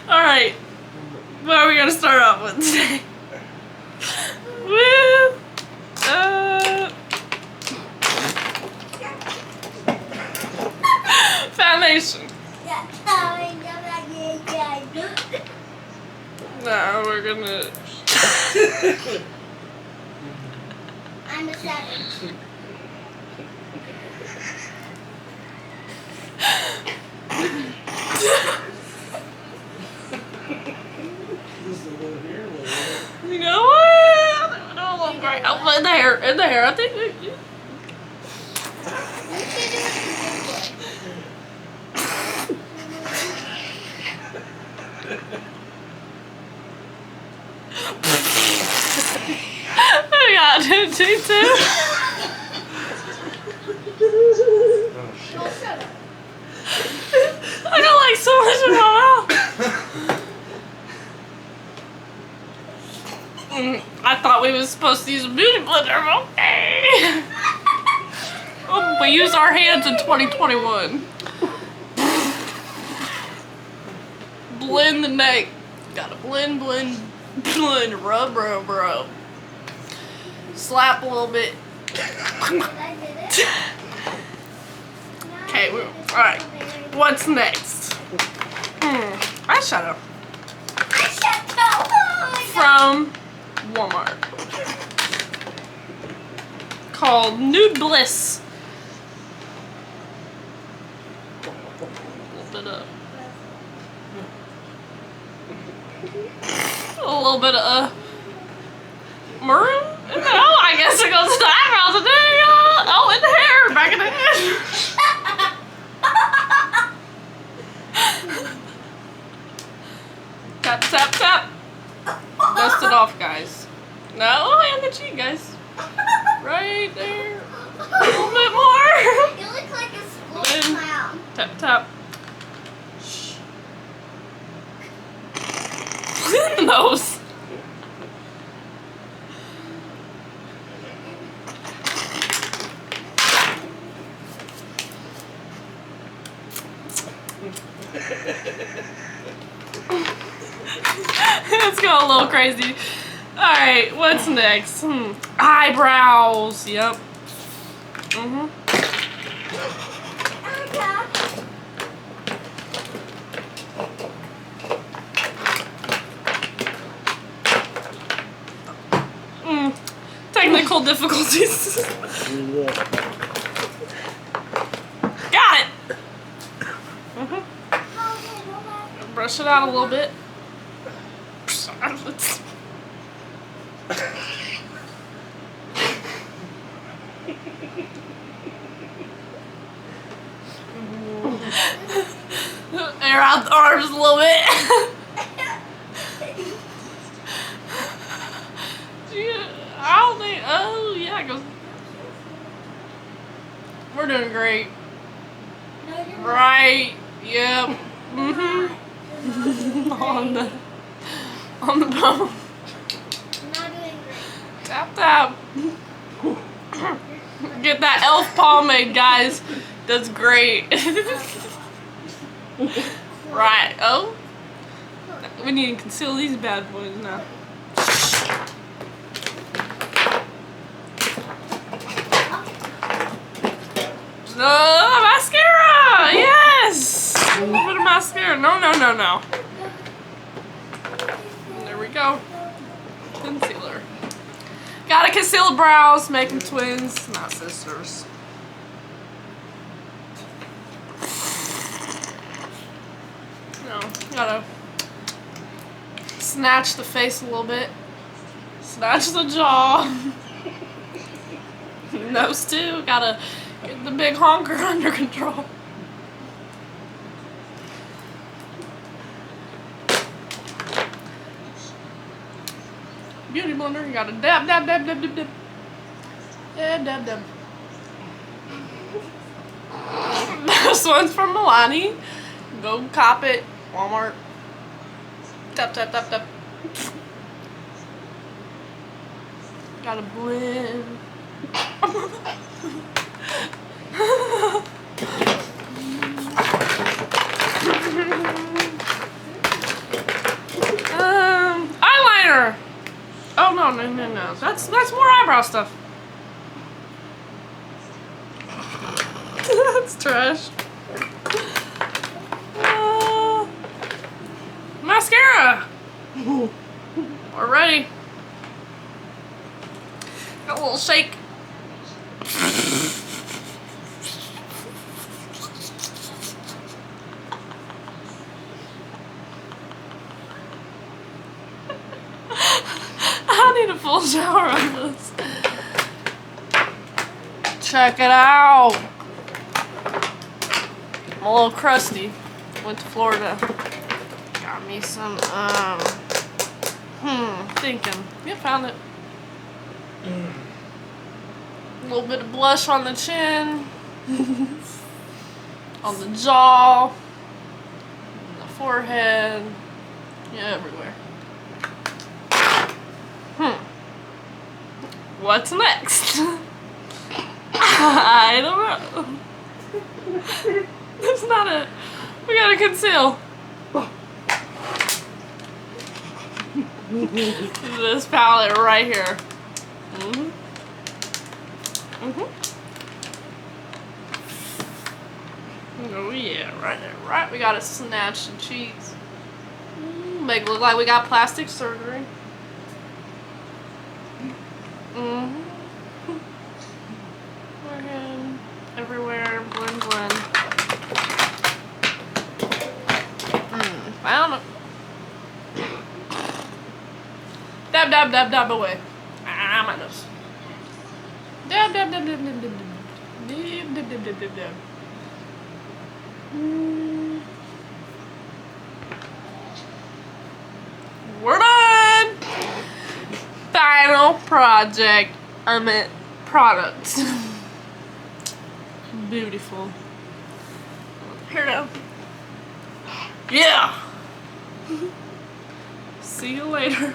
Alright. What are we gonna start off with today? With foundation. No, we're gonna I'm a savage. You know what? I don't look great. Oh, in the hair, I think. I got it too. I got like so much in my mouth. I thought we was supposed to use a beauty blender, but okay. Oh, we use our hands in 2021. Blend the neck. Gotta blend, rub. Slap a little bit. Okay, alright. What's next? Eyeshadow. From Walmart. Called Nude Bliss. A little bit of maroon? No, I guess it goes to the eyebrows today. Oh, in the hair, back in the head. Tap, tap, tap. Dust it off, guys. No, and the cheek, guys. Right there. A little bit more. You look like a school clown. Tap, tap. Shh. In the nose. It's going a little crazy. Alright, what's next? Eyebrows. Yep. Technical difficulties. Got it. Brush it out a little bit. Air out the arms a little bit. I don't think. Oh yeah, it goes. We're doing great. Right. Yep. on the bone. I'm not doing great. Tap tap. Get that elf pomade, guys. That's great. Right. Oh. We need to conceal these bad boys now. Mascara! Yes! A little bit of mascara. No. There we go. Concealer. Gotta conceal the brows, make them twins, not sisters. No, gotta snatch the face a little bit. Snatch the jaw. Nose too. Gotta get the big honker under control. Beauty blender, you gotta dab. Dab. This one's from Milani. Go cop it. Walmart. Tap. Gotta blend. Eyeliner. Oh no. That's more eyebrow stuff. That's trash. Mascara. We're ready. Got a little shake. I need a full shower on this. Check it out. I'm a little crusty. Went to Florida. Got me some, thinking. Yeah, found it. A little bit of blush on the chin. On the jaw. On the forehead. Yeah, everywhere. What's next? I don't know. That's not it. We gotta conceal. This palette right here. Oh yeah, right there. Right, we gotta snatch the cheeks. Make it look like we got plastic surgery. Forehead, everywhere, blend. Found it. Dab away. Ah, my nose. Dab. We're done. Final project. Product. Beautiful. Here now. Yeah. See you later.